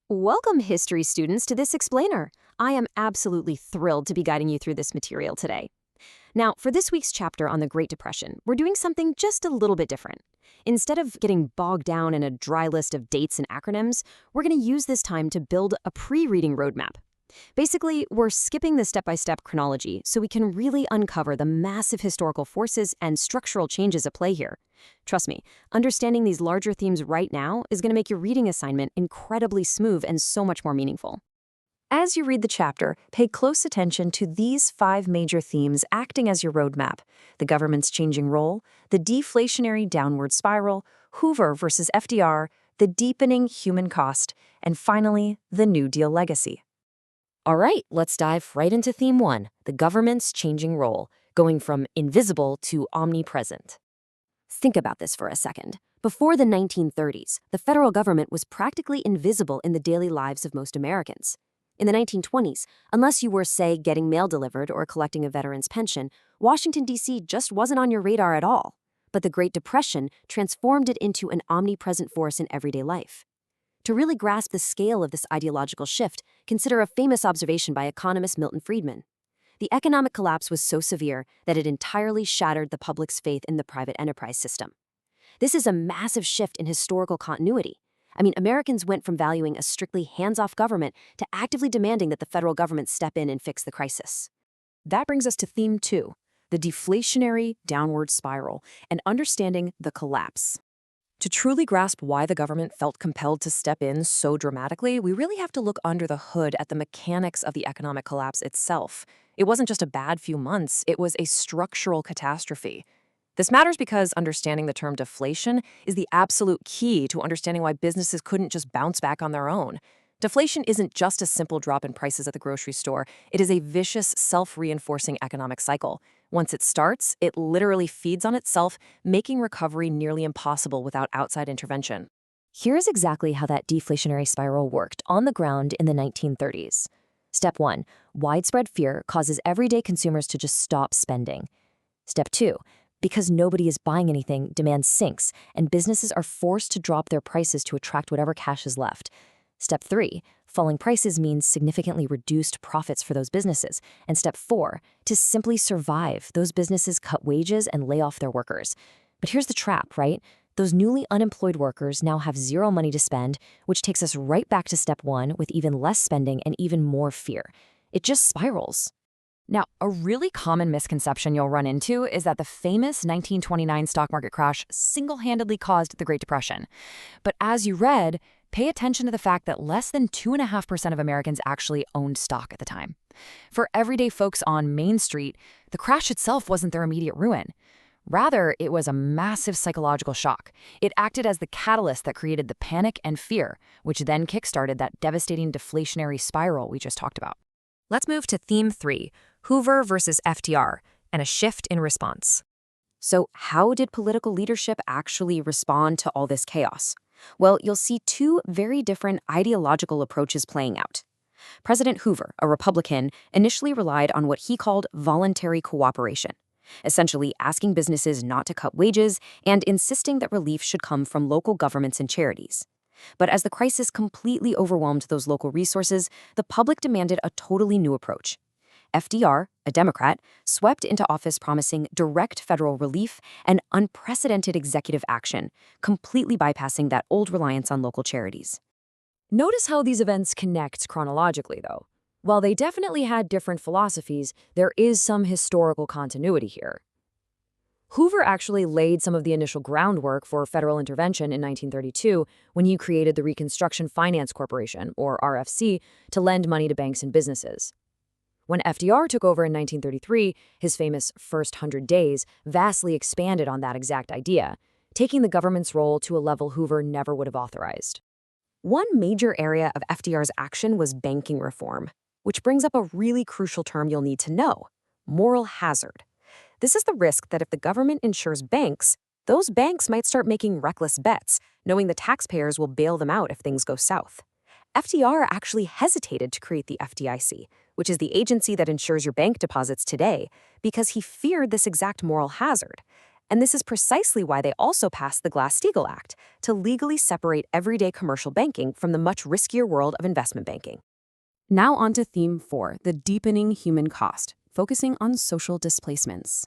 Welcome, history students, to this explainer. I am absolutely thrilled to be guiding you through this material today. Now, for this week's chapter on the Great Depression, we're doing something just a little bit different. Instead of getting bogged down in a dry list of dates and acronyms, we're going to use this time to build a pre-reading roadmap. Basically, we're skipping the step-by-step chronology so we can really uncover the massive historical forces and structural changes at play here. Trust me, understanding these larger themes right now is going to make your reading assignment incredibly smooth and so much more meaningful. As you read the chapter, pay close attention to these 5 major themes acting as your roadmap: the government's changing role, the deflationary downward spiral, Hoover versus FDR, the deepening human cost, and finally, the New Deal legacy. All right, let's dive right into theme 1, the government's changing role, going from invisible to omnipresent. Think about this for a second. Before the 1930s, the federal government was practically invisible in the daily lives of most Americans. In the 1920s, unless you were, say, getting mail delivered or collecting a veteran's pension, Washington, D.C. just wasn't on your radar at all. But the Great Depression transformed it into an omnipresent force in everyday life. To really grasp the scale of this ideological shift, consider a famous observation by economist Milton Friedman. The economic collapse was so severe that it entirely shattered the public's faith in the private enterprise system. This is a massive shift in historical continuity. Americans went from valuing a strictly hands-off government to actively demanding that the federal government step in and fix the crisis. That brings us to theme 2, the deflationary downward spiral, and understanding the collapse. To truly grasp why the government felt compelled to step in so dramatically, we really have to look under the hood at the mechanics of the economic collapse itself. It wasn't just a bad few months, it was a structural catastrophe. This matters because understanding the term deflation is the absolute key to understanding why businesses couldn't just bounce back on their own. Deflation isn't just a simple drop in prices at the grocery store, it is a vicious, self-reinforcing economic cycle. Once it starts, it literally feeds on itself, making recovery nearly impossible without outside intervention. Here's exactly how that deflationary spiral worked on the ground in the 1930s. Step 1. Widespread fear causes everyday consumers to just stop spending. Step 2. Because nobody is buying anything, demand sinks, and businesses are forced to drop their prices to attract whatever cash is left. Step 3. Falling prices means significantly reduced profits for those businesses. And step 4. To simply survive, those businesses cut wages and lay off their workers. But here's the trap, right? Those newly unemployed workers now have zero money to spend, which takes us right back to step 1 with even less spending and even more fear. It just spirals. Now, a really common misconception you'll run into is that the famous 1929 stock market crash single-handedly caused the Great Depression. But as you read, pay attention to the fact that less than 2.5% of Americans actually owned stock at the time. For everyday folks on Main Street, the crash itself wasn't their immediate ruin. Rather, it was a massive psychological shock. It acted as the catalyst that created the panic and fear, which then kickstarted that devastating deflationary spiral we just talked about. Let's move to theme 3, Hoover versus FDR, and a shift in response. So how did political leadership actually respond to all this chaos? Well, you'll see 2 very different ideological approaches playing out. President Hoover, a Republican, initially relied on what he called voluntary cooperation, essentially asking businesses not to cut wages and insisting that relief should come from local governments and charities. But as the crisis completely overwhelmed those local resources, the public demanded a totally new approach. FDR, a Democrat, swept into office promising direct federal relief and unprecedented executive action, completely bypassing that old reliance on local charities. Notice how these events connect chronologically, though. While they definitely had different philosophies, there is some historical continuity here. Hoover actually laid some of the initial groundwork for federal intervention in 1932 when he created the Reconstruction Finance Corporation, or RFC, to lend money to banks and businesses. When FDR took over in 1933, his famous first 100 days vastly expanded on that exact idea, taking the government's role to a level Hoover never would have authorized. One major area of FDR's action was banking reform, which brings up a really crucial term you'll need to know: moral hazard. This is the risk that if the government insures banks, those banks might start making reckless bets, knowing the taxpayers will bail them out if things go south. FDR actually hesitated to create the FDIC, which is the agency that insures your bank deposits today, because he feared this exact moral hazard. And this is precisely why they also passed the Glass-Steagall Act to legally separate everyday commercial banking from the much riskier world of investment banking. Now on to theme 4, the deepening human cost, focusing on social displacements.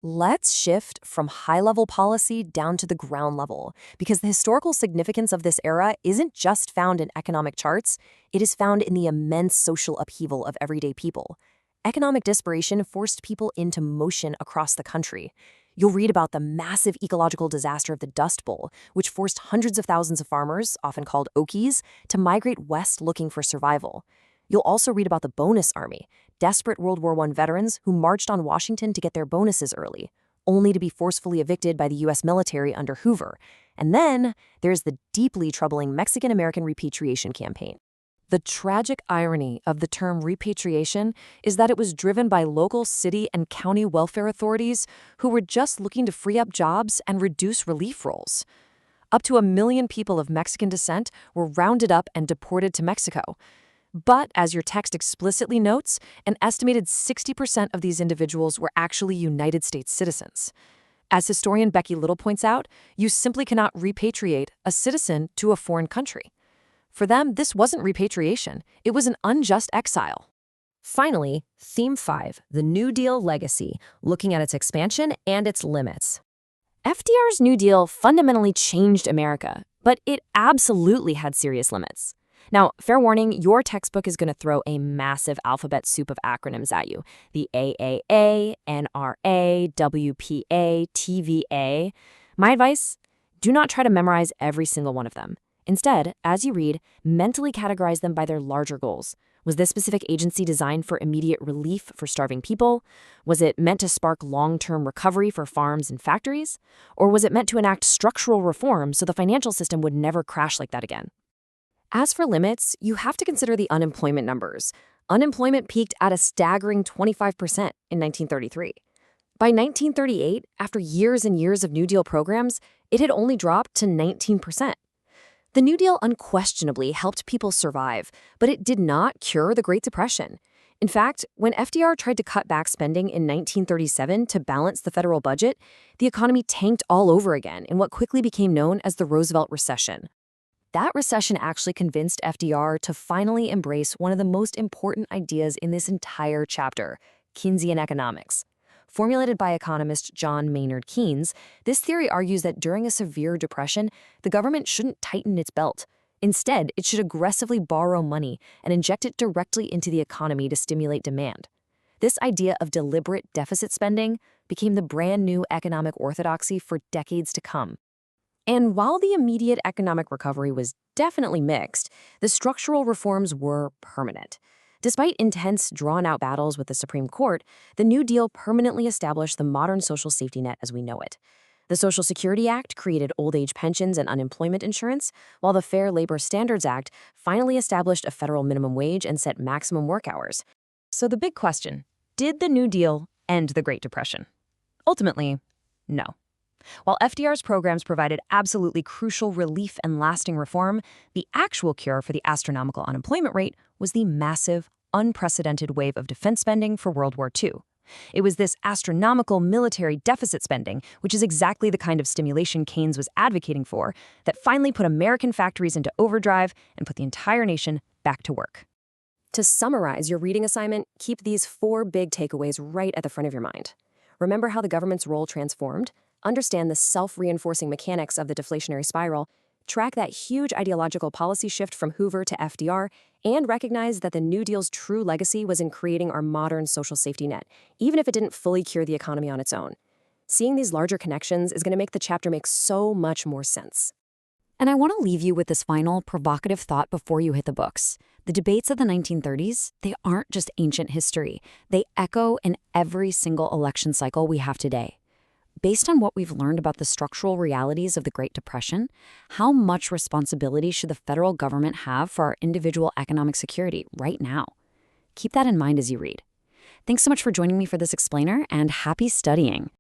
Let's shift from high-level policy down to the ground level, because the historical significance of this era isn't just found in economic charts, it is found in the immense social upheaval of everyday people. Economic desperation forced people into motion across the country. You'll read about the massive ecological disaster of the Dust Bowl, which forced hundreds of thousands of farmers, often called Okies, to migrate west looking for survival. You'll also read about the Bonus Army, desperate World War I veterans who marched on Washington to get their bonuses early, only to be forcefully evicted by the U.S. military under Hoover. And then there's the deeply troubling Mexican-American repatriation campaign. The tragic irony of the term repatriation is that it was driven by local city and county welfare authorities who were just looking to free up jobs and reduce relief rolls. Up to 1 million people of Mexican descent were rounded up and deported to Mexico. But, as your text explicitly notes, an estimated 60% of these individuals were actually United States citizens. As historian Becky Little points out, you simply cannot repatriate a citizen to a foreign country. For them, this wasn't repatriation, it was an unjust exile. Finally, theme 5, the New Deal legacy, looking at its expansion and its limits. FDR's New Deal fundamentally changed America, but it absolutely had serious limits. Now, fair warning, your textbook is going to throw a massive alphabet soup of acronyms at you. The AAA, NRA, WPA, TVA. My advice? Do not try to memorize every single one of them. Instead, as you read, mentally categorize them by their larger goals. Was this specific agency designed for immediate relief for starving people? Was it meant to spark long-term recovery for farms and factories? Or was it meant to enact structural reform so the financial system would never crash like that again? As for limits, you have to consider the unemployment numbers. Unemployment peaked at a staggering 25% in 1933. By 1938, after years and years of New Deal programs, it had only dropped to 19%. The New Deal unquestionably helped people survive, but it did not cure the Great Depression. In fact, when FDR tried to cut back spending in 1937 to balance the federal budget, the economy tanked all over again in what quickly became known as the Roosevelt Recession. That recession actually convinced FDR to finally embrace one of the most important ideas in this entire chapter, Keynesian economics. Formulated by economist John Maynard Keynes, this theory argues that during a severe depression, the government shouldn't tighten its belt. Instead, it should aggressively borrow money and inject it directly into the economy to stimulate demand. This idea of deliberate deficit spending became the brand new economic orthodoxy for decades to come. And while the immediate economic recovery was definitely mixed, the structural reforms were permanent. Despite intense, drawn-out battles with the Supreme Court, the New Deal permanently established the modern social safety net as we know it. The Social Security Act created old-age pensions and unemployment insurance, while the Fair Labor Standards Act finally established a federal minimum wage and set maximum work hours. So the big question, did the New Deal end the Great Depression? Ultimately, no. While FDR's programs provided absolutely crucial relief and lasting reform, the actual cure for the astronomical unemployment rate was the massive, unprecedented wave of defense spending for World War II. It was this astronomical military deficit spending, which is exactly the kind of stimulation Keynes was advocating for, that finally put American factories into overdrive and put the entire nation back to work. To summarize your reading assignment, keep these 4 big takeaways right at the front of your mind. Remember how the government's role transformed? Understand the self-reinforcing mechanics of the deflationary spiral, track that huge ideological policy shift from Hoover to FDR, and recognize that the New Deal's true legacy was in creating our modern social safety net, even if it didn't fully cure the economy on its own. Seeing these larger connections is going to make the chapter make so much more sense. And I want to leave you with this final provocative thought before you hit the books. The debates of the 1930s, they aren't just ancient history. They echo in every single election cycle we have today. Based on what we've learned about the structural realities of the Great Depression, how much responsibility should the federal government have for our individual economic security right now? Keep that in mind as you read. Thanks so much for joining me for this explainer, and happy studying.